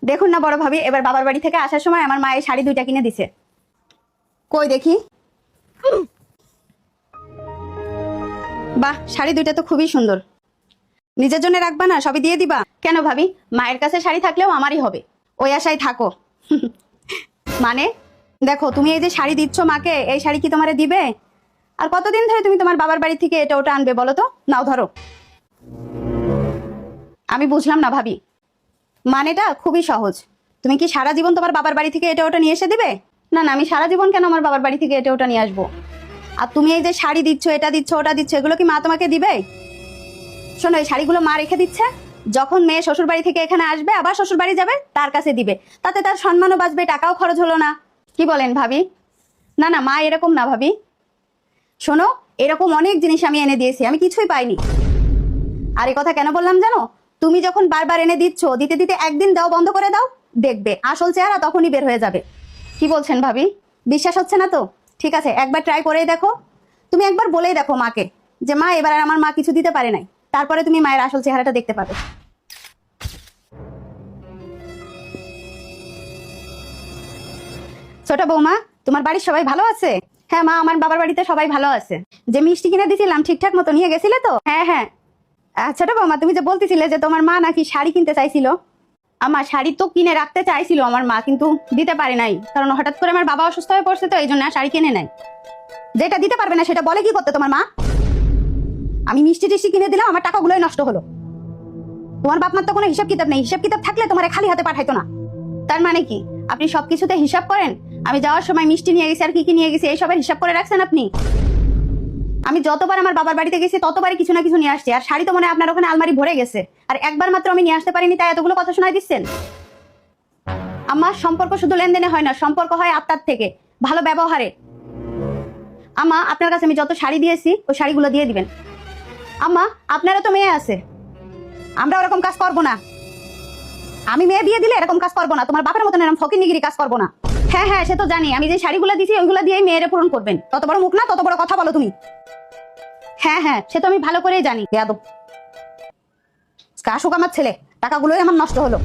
দেখুন না বড় ভাবি, এবার বাবার বাড়ি থেকে আসার সময় আমার মা এই শাড়ি দুইটা কিনে দিছে। কই দেখি। বাহ, শাড়ি দুইটা তো খুবই সুন্দর। নিজের জন্য রাখবা না, সবই দিয়ে দিবা? কেন ভাবি, মায়ের কাছে শাড়ি থাকলেও আমারই হবে, ওই আশায় থাকো। মানে দেখো, তুমি এই যে শাড়ি দিচ্ছ মাকে, এই শাড়ি কি তোমারে দিবে? আর কতদিন ধরে তুমি তোমার বাবার বাড়ি থেকে এটা ওটা আনবে বলো তো? নাও ধরো। আমি বুঝলাম না ভাবি, মানেটা খুবই সহজ। তুমি কি সারা জীবন তোমার বাবার বাড়ি থেকে এটা ওটা নিয়ে এসে দিবে? না না, আমি সারা জীবন কেন আমার বাবার বাড়ি থেকে এটা ওটা নিয়ে আসবো? আর তুমি এই যে শাড়ি দিচ্ছ, এটা দিচ্ছ, ওটা দিচ্ছ, এগুলো কি মা তোমাকে দিবে? শোনো, এই শাড়িগুলো মা রেখে দিচ্ছে, যখন মেয়ে শ্বশুর বাড়ি থেকে এখানে আসবে, আবার শ্বশুর বাড়ি যাবে, তার কাছে দিবে। তাতে তার সম্মানও বাঁচবে, টাকাও খরচ হলো না। কি বলেন ভাবি? না না মা, এরকম না ভাবি। শোনো, এরকম অনেক জিনিস আমি এনে দিয়েছি, আমি কিছুই পাইনি। আর এই কথা কেন বললাম জানো? তুমি যখন বারবার এনে দিচ্ছ, দিতে দিতে একদিন দাও বন্ধ করে দাও, দেখবে আসল চেহারা তখনই বের হয়ে যাবে। কি বলছেন ভাবি? বিশ্বাস হচ্ছে না তো? ঠিক আছে, একবার ট্রাই করেই দেখো। তুমি একবার বলেই দেখো মাকে যে মা, এবার আর আমার মা কিছু দিতে পারে নাই। তারপরে তুমি মায়ের আসল চেহারাটা দেখতে পাবে। ছোট বৌমা, তোমার বাড়ির সবাই ভালো আছে? হ্যাঁ মা, আমার বাবার বাড়িতে সবাই ভালো আছে। যে মিষ্টি কিনে দিয়েছিলাম ঠিকঠাক মতো নিয়ে গেছিলে তো? হ্যাঁ হ্যাঁ। ছোট বৌমা, তুমি যে বলতেছিলে যে তোমার মা নাকি শাড়ি কিনতে চাইছিল, আমার শাড়ি তো কিনে রাখতে চাইছিল আমার মা, কিন্তু দিতে পারে নাই, কারণ হঠাৎ করে আমার বাবা অসুস্থ হয়ে পড়ছে, তো এই জন্য শাড়ি কিনে নেয়। যেটা দিতে পারবে না সেটা বলে কি করতে তোমার মা? আমি মিষ্টি টিষ্টি কিনে দিলাম, আমার টাকাগুলোই নষ্ট হলো। তোমার বাপ মার তো কোনো হিসাব কিতাব নেই, হিসাব কিতাব থাকলে তোমার খালি হাতে পাঠাইতো না। তার মানে কি আপনি সবকিছুতে হিসাব করেন? আমি যাওয়ার সময় মিষ্টি নিয়ে গেছি আর কি কি নিয়ে গেছি, এইসবের হিসাব করে রাখছেন আপনি? আমি যতবার আমার বাবার বাড়িতে গেছি ততবারই কিছু না কিছু নিয়ে আসছি, আর শাড়ি তো মনে হয় আপনার ওখানে আলমারি ভরে গেছে, আর একবার মাত্র আমি নিয়ে আসতে পারিনি, তাই এতগুলো কথা শোনাই দিচ্ছেন? আমার সম্পর্ক শুধু লেনদেনে হয় না, সম্পর্ক হয় আত্মার থেকে, ভালো ব্যবহারে। আম্মা, আপনার কাছে আমি যত শাড়ি দিয়েছি ওই শাড়িগুলো দিয়ে দিবেন। আম্মা, আপনারও তো মেয়ে আছে, আমরা ওরকম কাজ করবো না। আমি মেয়ে বিয়ে দিলে এরকম কাজ করবো না, তোমার বাপের মতন এরকম ফকিরনিগিরি কাজ করবো না। হ্যাঁ হ্যাঁ, সে তো জানি, আমি যে শাড়িগুলো দিছি ওইগুলো দিয়ে মেয়েরে পূরণ করবেন। তত বড় মুখ না, তত বড় কথা বলো তুমি। হ্যাঁ হ্যাঁ, সে তো আমি ভালো করেই জানি। বেয়াদব, কাশুক আমার ছেলে, টাকাগুলোই আমার নষ্ট হলো।